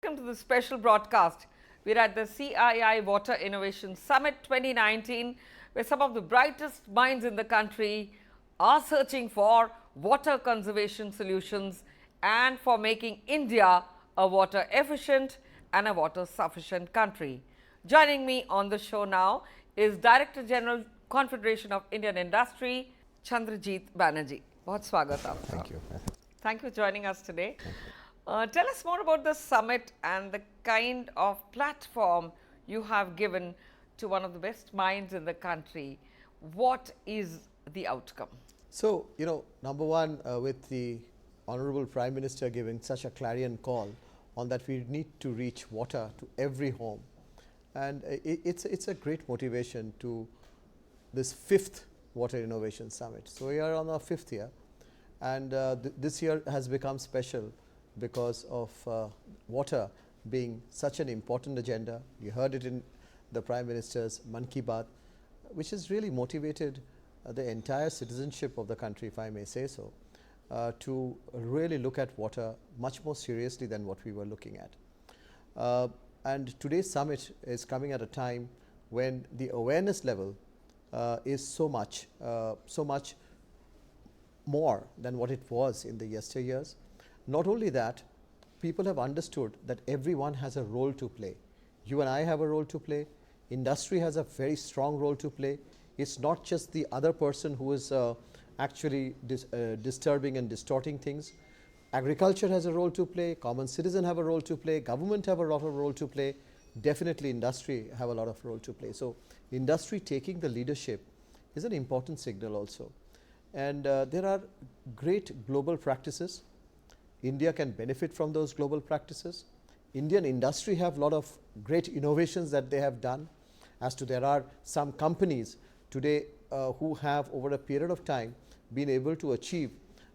Welcome to the special broadcast. We're at the CII Water Innovation Summit 2019, where some of the brightest minds in the country are searching for water conservation solutions and for making India a water efficient and a water sufficient country. Joining me on the show now is Director General, Confederation of Indian Industry, Chandrajit Banerjee. बहुत स्वागत आपका. Thank you. Thank you for joining us today. Tell us more about the summit and the kind of platform you have given to one of the best minds in the country. What is the outcome? So, number one, with the Honorable Prime Minister giving such a clarion call on that we need to reach water to every home, and it's a great motivation to this 5th Water Innovation Summit. So, we are on our 5th year, and this year has become special because of water being such an important agenda. You heard it in the Prime Minister's Man Ki Baat, which has really motivated the entire citizenship of the country, if I may say so, to really look at water much more seriously than what we were looking at. And today's summit is coming at a time when the awareness level is so much more than what it was in the yesteryears. Not only that, people have understood that everyone has a role to play. You and I have a role to play. Industry has a very strong role to play. It's not just the other person who is actually disturbing and distorting things. Agriculture has a role to play. Common citizen have a role to play. Government have a lot of role to play. Definitely industry have a lot of role to play. So, industry taking the leadership is an important signal also. And there are great global practices. India can benefit from those global practices. Indian industry have a lot of great innovations that they have done. As to there are some companies today who have over a period of time been able to achieve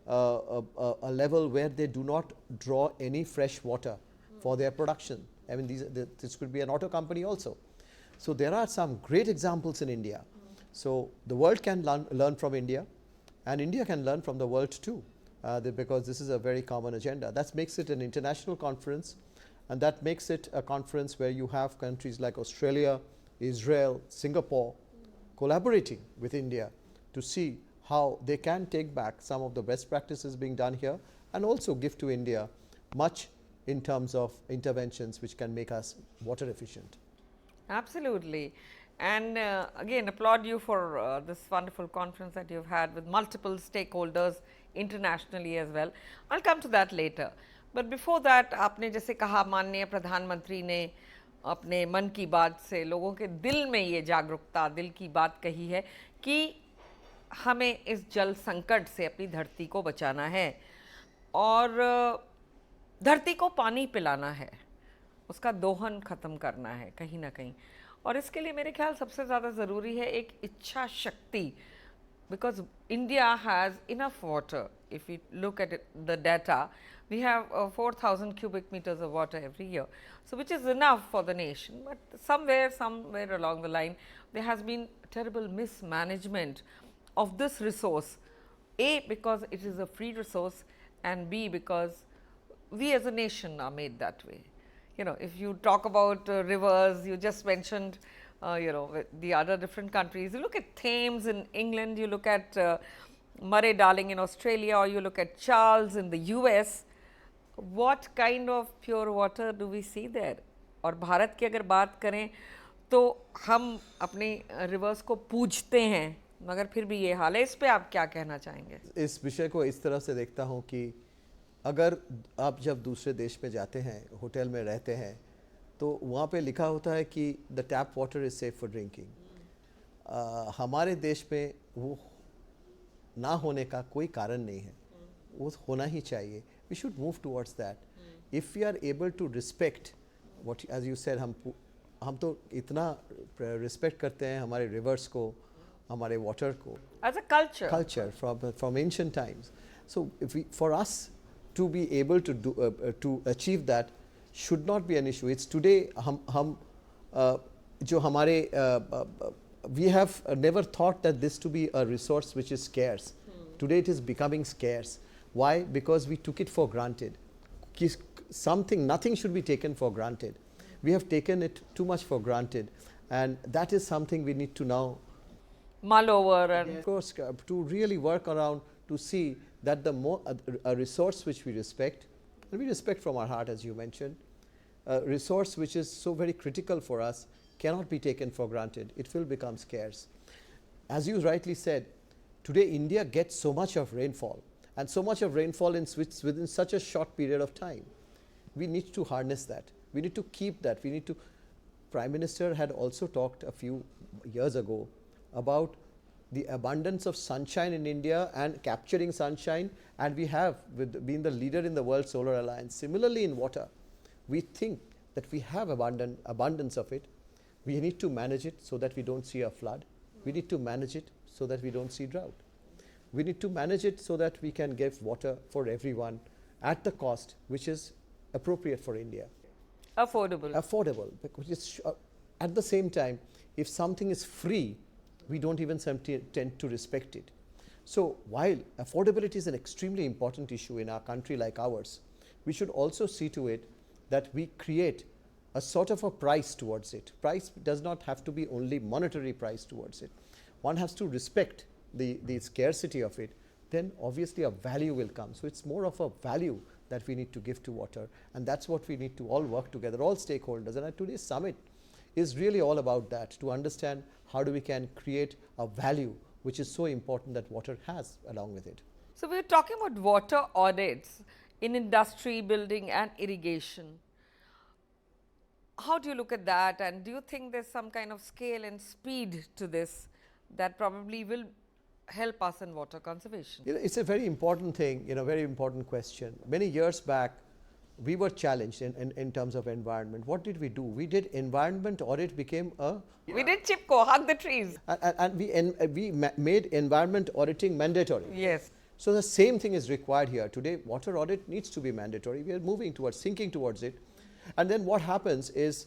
a level where they do not draw any fresh water for their production. I mean, this could be an auto company also. So, there are some great examples in India. So, the world can learn from India, and India can learn from the world too. Because this is a very common agenda. That makes it an international conference, and that makes it a conference where you have countries like Australia, Israel, Singapore collaborating with India to see how they can take back some of the best practices being done here, and also give to India much in terms of interventions which can make us water efficient. Absolutely. And again, applaud you for this wonderful conference that you've had with multiple stakeholders internationally as well. I'll come to that later. But before that, आपने जैसे कहा, माननीय प्रधानमंत्री ने अपने मन की बात से लोगों के दिल में ये जागरूकता, दिल की बात कही है कि हमें इस जल संकट से अपनी धरती को बचाना है और धरती को पानी पिलाना है, उसका दोहन ख़त्म करना है कहीं ना कहीं. और इसके लिए मेरे ख्याल सबसे ज़्यादा ज़रूरी है एक इच्छा शक्ति, because India has enough water. If we look at the data, we have 4,000 cubic meters of water every year, so which is enough for the nation. But somewhere along the line, there has been terrible mismanagement of this resource. A, because it is a free resource, and B, because we as a nation are made that way. If you talk about rivers, you just mentioned the other different countries. You look at Thames in England, you look at Murray-Darling in Australia, or you look at Charles in the US. What kind of pure water do we see there? और भारत की अगर बात करें तो हम अपने reverse को पूजते हैं, मगर फिर भी ये हाल है. इस पे आप क्या कहना चाहेंगे? इस विषय को इस तरह से देखता हूँ कि अगर आप जब दूसरे देश में जाते हैं, होटल में रहते हैं, तो वहाँ पे लिखा होता है कि the tap water is safe for drinking. हमारे देश में वो ना होने का कोई कारण नहीं है, वो होना ही चाहिए. We should move towards that. If we are able to respect what as you said, हम तो इतना रिस्पेक्ट करते हैं हमारे रिवर्स को, हमारे वाटर को, as a culture from ancient times. So if we for us to be able to do to achieve that should not be an issue. It's today हम जो हमारे we have never thought that this to be a resource which is scarce. Today it is becoming scarce. Why? Because we took it for granted. nothing should be taken for granted. We have taken it too much for granted, and that is something we need to now, mull over and of course, to really work around to see that the more a resource which we respect, and we respect from our heart, as you mentioned, a resource which is so very critical for us cannot be taken for granted. It will become scarce. As you rightly said, today India gets so much of rainfall, and so much of rainfall within such a short period of time. We need to harness that. We need to keep that. We need to. Prime Minister had also talked a few years ago about the abundance of sunshine in India and capturing sunshine, and we have been the leader in the World Solar Alliance. Similarly, in water, we think that we have abundance of it. We need to manage it so that we don't see a flood. We need to manage it so that we don't see drought. We need to manage it so that we can give water for everyone at the cost which is appropriate for India. affordable. Affordable, because it's at the same time, if something is free, we don't even tend to respect it. So while affordability is an extremely important issue in a country like ours, we should also see to it that we create a sort of a price towards it. Price does not have to be only monetary price towards it. One has to respect the scarcity of it, then obviously a value will come. So it's more of a value that we need to give to water, and that's what we need to all work together, all stakeholders. And today's summit is really all about that, to understand how we can create a value which is so important that water has along with it. So, we are talking about water audits in industry, building and irrigation. How do you look at that, and do you think there's some kind of scale and speed to this that probably will help us in water conservation? It's a very important thing, very important question. Many years back, we were challenged in terms of environment. What did we do? We did environment audit became a... We did Chipko, hug the trees. And we made environment auditing mandatory. Yes. So the same thing is required here. Today, water audit needs to be mandatory. We are moving towards, thinking towards it. And then what happens is,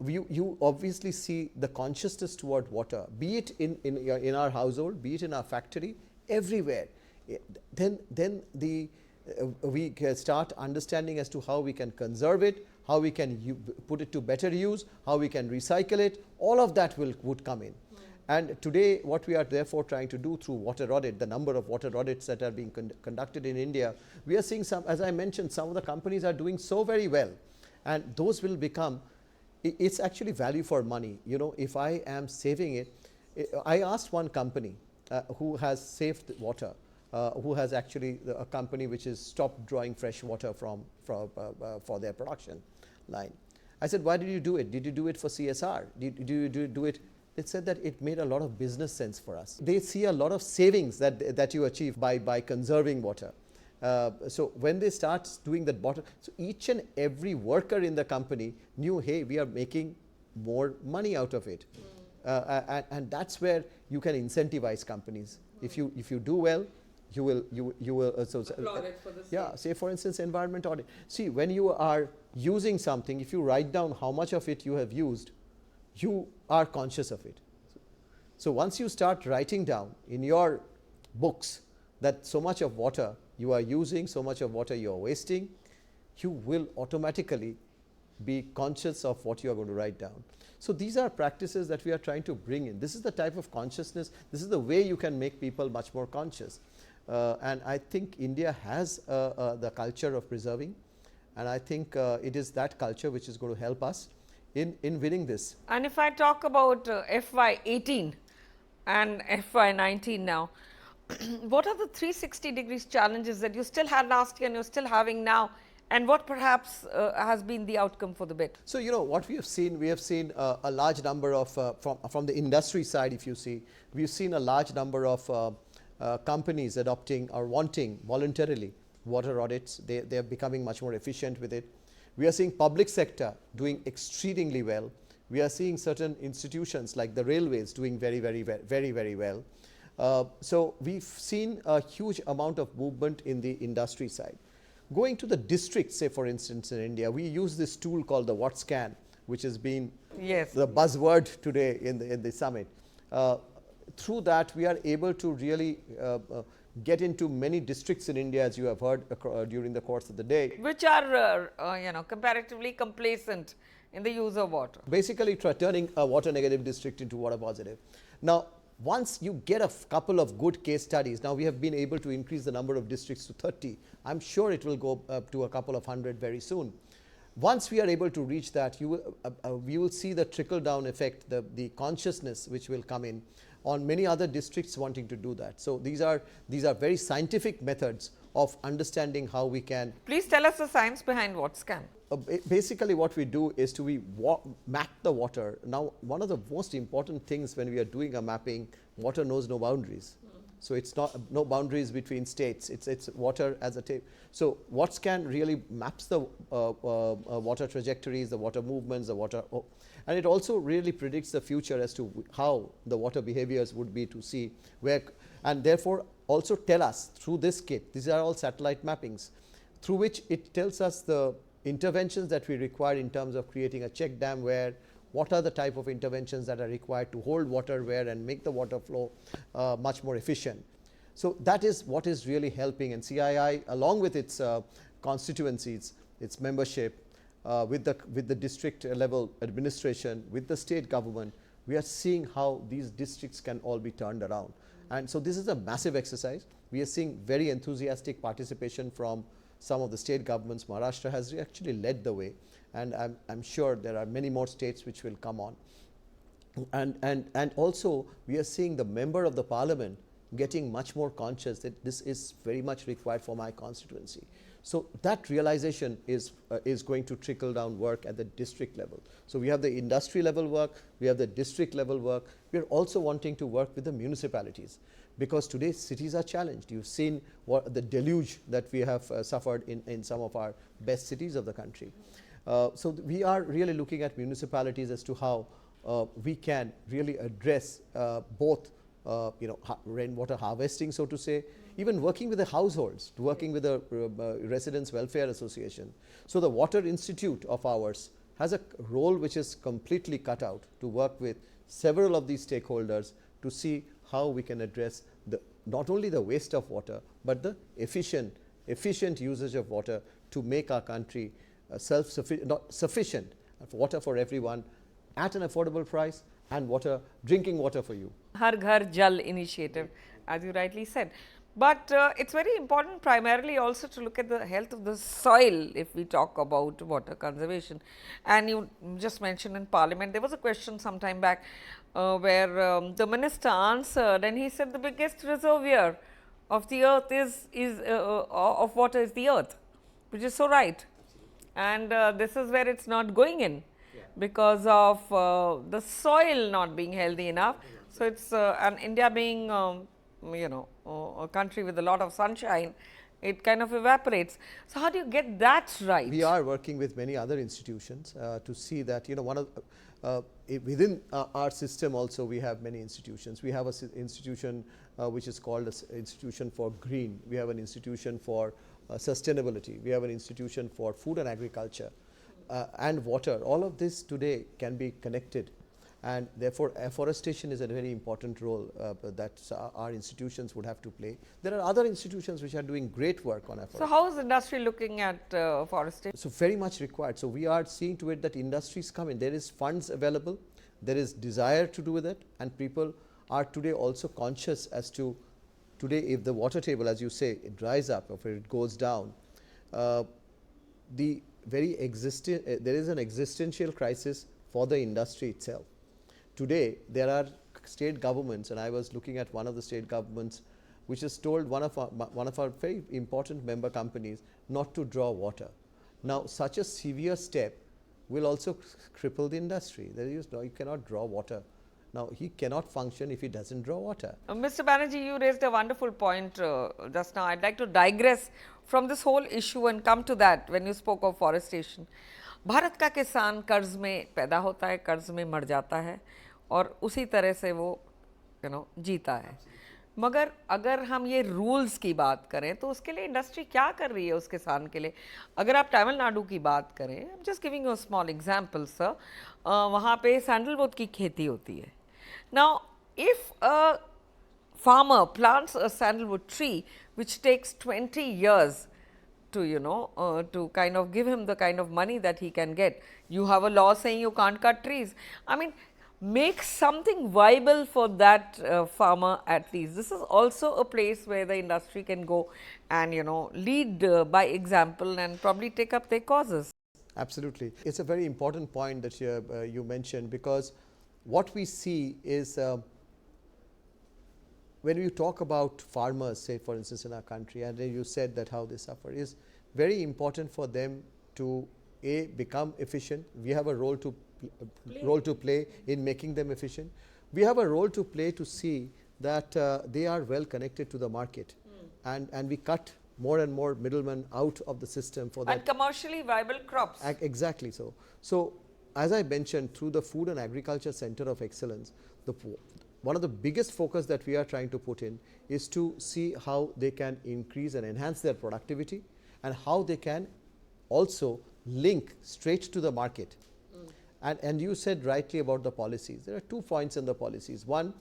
you obviously see the consciousness toward water, be it in our household, be it in our factory, everywhere. Then we can start understanding as to how we can conserve it, how we can put it to better use, how we can recycle it. All of that would come in. And today, what we are therefore trying to do through water audit, the number of water audits that are being conducted in India, we are seeing some, as I mentioned, some of the companies are doing so very well, and those will become, it's actually value for money. If I am saving it, I asked one company who has saved water, who has actually a company which has stopped drawing fresh water for their production line. I said, why did you do it? Did you do it for CSR? Did you do it? They said that it made a lot of business sense for us. They see a lot of savings that you achieve by conserving water. So when they start doing that bottom, so each and every worker in the company knew, hey, we are making more money out of it. And that's where you can incentivize companies. If you do well, you will Applaud it for the yeah, say for instance environment audit. See, when you are using something, if you write down how much of it you have used, you are conscious of it. So once you start writing down in your books that so much of water you are using, so much of water you are wasting, you will automatically be conscious of what you are going to write down. So these are practices that we are trying to bring in. This is the type of consciousness, this is the way you can make people much more conscious. And I think India has the culture of preserving, and I think it is that culture which is going to help us in winning this. And if I talk about FY18 and FY19 now, what are the 360 degrees challenges that you still had last year and you're still having now, and what perhaps has been the outcome for the bit? So what we have seen a large number of, from the industry side, if you see, we've seen a large number of companies adopting or wanting voluntarily water audits. They are becoming much more efficient with it. We are seeing public sector doing exceedingly well. We are seeing certain institutions like the railways doing very, very well. So we've seen a huge amount of movement in the industry side. Going to the districts, say for instance in India, we use this tool called the WhatScan, which has been the buzzword today in the summit. Through that, we are able to really get into many districts in India, as you have heard during the course of the day. Which are, comparatively complacent in the use of water. Basically turning a water negative district into water positive. Now, once you get a couple of good case studies, now we have been able to increase the number of districts to 30. I'm sure it will go up to a couple of hundred very soon. Once we are able to reach that, you will see the trickle down effect, the consciousness which will come in on many other districts wanting to do that. So these are very scientific methods of understanding how we can. Please tell us the science behind WaterScan. Basically what we do is to map the water. Now, one of the most important things when we are doing a mapping, water knows no boundaries. So it's not no boundaries between states. It's water as a tape. So WaterScan really maps the water trajectories, the water movements, the water, and it also really predicts the future as to how the water behaviors would be, to see where, and therefore also tell us through this kit. These are all satellite mappings, through which it tells us the interventions that we require in terms of creating a check dam where, what are the type of interventions that are required to hold water where and make the water flow much more efficient. So that is what is really helping, and CII along with its constituencies, its membership, with the district level administration, with the state government, we are seeing how these districts can all be turned around. And so this is a massive exercise. We are seeing very enthusiastic participation from some of the state governments. Maharashtra has actually led the way, and I'm sure there are many more states which will come on. And also we are seeing the member of the parliament getting much more conscious that this is very much required for my constituency. So that realization is going to trickle down work at the district level. So we have the industry level work, we have the district level work. We are also wanting to work with the municipalities, because today cities are challenged. You've seen what the deluge that we have suffered in some of our best cities of the country. So we are really looking at municipalities as to how we can really address both rainwater harvesting, so to say, even working with the households, working with the Residents Welfare Association. So the Water Institute of ours has a role which is completely cut out to work with several of these stakeholders to see how we can address not only the waste of water, but the efficient usage of water to make our country sufficient water for everyone at an affordable price, and drinking water for you. Har Ghar Jal initiative, as you rightly said. But it's very important primarily also to look at the health of the soil if we talk about water conservation. And you just mentioned in Parliament, there was a question some time back where the minister answered, and he said the biggest reservoir of the earth of water is the earth, which is so right. And this is where it's not going in, because of the soil not being healthy enough. So it's and India being a country with a lot of sunshine, it kind of evaporates. So how do you get that right? We are working with many other institutions to see that, one of within our system also we have many institutions. We have an institution which is called as Institution for Green. We have an institution for sustainability. We have an institution for food and agriculture and water. All of this today can be connected, and therefore afforestation is a very important role that our institutions would have to play. There are other institutions which are doing great work on afforestation. So how is industry looking at forestation? So very much required. So we are seeing to it that industries come in. There is funds available, there is desire to do with it, and people are today also conscious as to today if the water table, as you say, it dries up or it goes down, there is an existential crisis for the industry itself. Today, there are state governments, and I was looking at one of the state governments which has told one of our very important member companies not to draw water. Now, such a severe step will also cripple the industry. You cannot draw water. Now, he cannot function if he doesn't draw water. Mr. Banerjee, you raised a wonderful point just now. I'd like to digress from this whole issue and come to that when you spoke of forestation. Bharat का किसान कर्ज में पैदा होता है, कर्ज में मर जाता है, और उसी तरह से वो जीता है. मगर अगर हम ये रूल्स की बात करें तो उसके लिए इंडस्ट्री क्या कर रही है उस किसान के लिए. अगर आप तमिलनाडु की बात करें, I am just giving you a small example sir, वहाँ पे सैंडलवुड की खेती होती है. Now if a farmer plants a sandalwood tree which takes 20 years to to kind of give him the kind of money that he can get. You have a law saying you can't cut trees. I mean, make something viable for that farmer at least. This is also a place where the industry can go and lead by example and probably take up their causes. Absolutely. It's a very important point that you mentioned, because what we see is when you talk about farmers, say for instance in our country, and then you said that how they suffer, is very important for them to become efficient. We have a role to play in making them efficient. We have a role to play to see that they are well connected to the market, and we cut more and more middlemen out of the system for that. And commercially viable crops. Exactly so. So, as I mentioned, through the Food and Agriculture Center of Excellence, one of the biggest focus that we are trying to put in is to see how they can increase and enhance their productivity, and how they can also link straight to the market. And you said rightly about the policies. There are 2 points in the policies. One,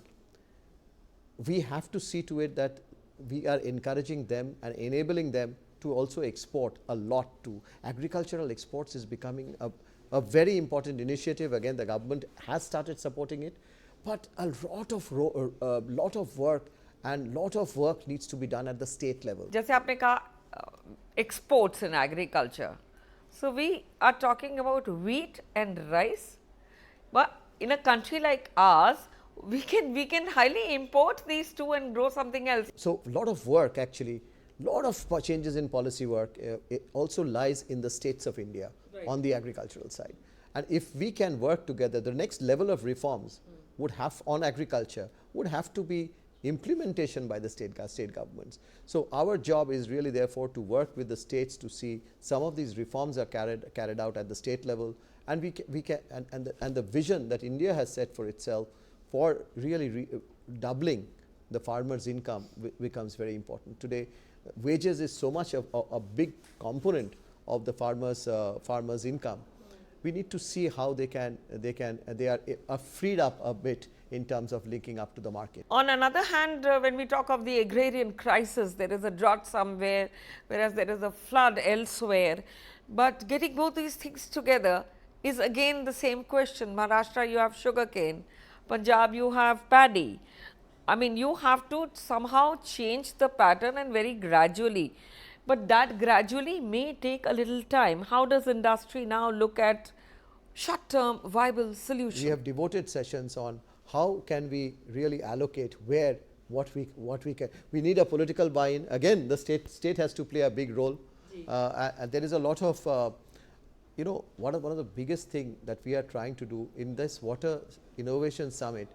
we have to see to it that we are encouraging them and enabling them to also export a lot too. Agricultural exports is becoming a very important initiative. Again, the government has started supporting it, but a lot of work needs to be done at the state level. जैसे आपने कहा exports in agriculture. So we are talking about wheat and rice, but in a country like ours, we can highly import these two and grow something else. So a lot of work, actually, lot of changes in policy work it also lies in the states of India, right, on the agricultural side. And if we can work together, the next level of reforms would have on agriculture would have to be implementation by the state governments. So our job is really therefore to work with the states to see some of these reforms are carried out at the state level, and we can and the vision that India has set for itself for really doubling the farmer's income becomes very important. Today, wages is so much of a big component of the farmer's income. We need to see how they are freed up a bit in terms of linking up to the market. On another hand, when we talk of the agrarian crisis, there is a drought somewhere, whereas there is a flood elsewhere. But getting both these things together is again the same question. Maharashtra, you have sugarcane. Punjab, you have paddy. I mean, you have to somehow change the pattern, and very gradually. But that gradually may take a little time. How does industry now look at short-term viable solutions? We have devoted sessions on how can we really allocate what we can. We need a political buy-in. Again, the state has to play a big role. And there is a lot of one of the biggest thing that we are trying to do in this Water Innovation Summit.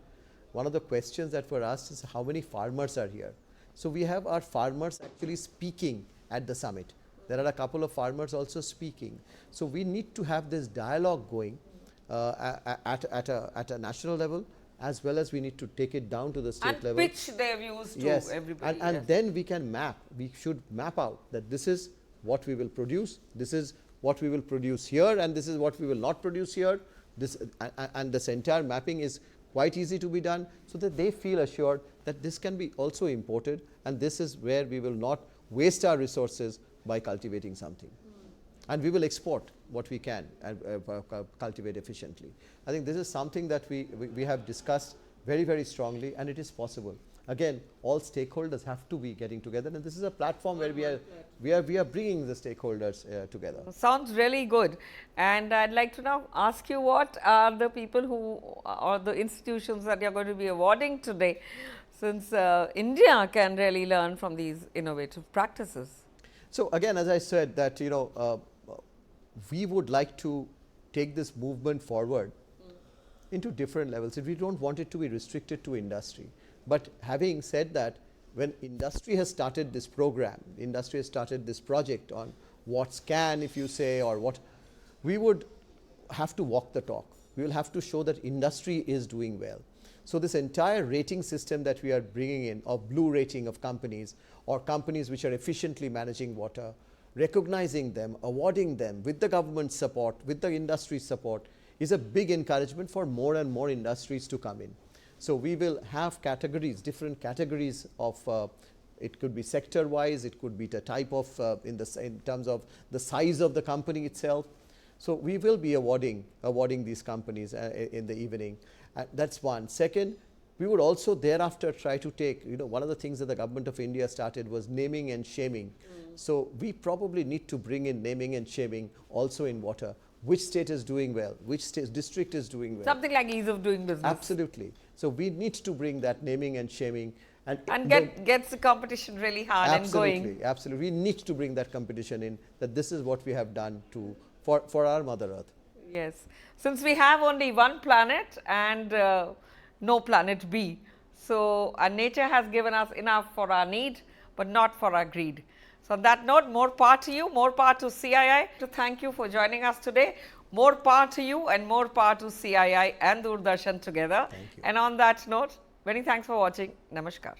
One of the questions that were asked is how many farmers are here. So we have our farmers actually speaking at the summit. There are a couple of farmers also speaking. So we need to have this dialogue going at a national level, as well as we need to take it down to the state and level. And pitch their views to everybody. And then we should map out that this is what we will produce, this is what we will produce here, and this is what we will not produce here. And this entire mapping is quite easy to be done, so that they feel assured that this can be also imported, and this is where we will not waste our resources by cultivating something. And we will export what we can and cultivate efficiently. I think this is something that we have discussed very, very strongly, and it is possible. Again, all stakeholders have to be getting together, and this is a platform where we are bringing the stakeholders together. Sounds really good. And I'd like to now ask you, what are the people or the institutions that you're going to be awarding today, since India can really learn from these innovative practices? So again, as I said, that we would like to take this movement forward into different levels. We don't want it to be restricted to industry. But having said that, when industry has started this program, industry has started this project on what's can, if you say, or what, we would have to walk the talk. We will have to show that industry is doing well. So this entire rating system that we are bringing in, of blue rating of companies, or companies which are efficiently managing water, recognizing them, awarding them with the government support, with the industry support, is a big encouragement for more and more industries to come in. So we will have categories, different categories of it could be sector wise, it could be the type of in terms of the size of the company itself. So we will be awarding these companies in the evening. That's one. Second, we would also thereafter try to take, one of the things that the government of India started was naming and shaming. So we probably need to bring in naming and shaming also in water. Which state is doing well? Which state district is doing well? Something like ease of doing business. Absolutely. So we need to bring that naming and shaming and gets the competition really hard and going. Absolutely. We need to bring that competition in, that this is what we have done for our Mother Earth. Yes. Since we have only one planet and no planet B, so our nature has given us enough for our need, but not for our greed. So on that note, more power to you, more power to CII. To thank you for joining us today. More power to you and more power to CII and Doordarshan together. Thank you. And on that note, many thanks for watching. Namaskar.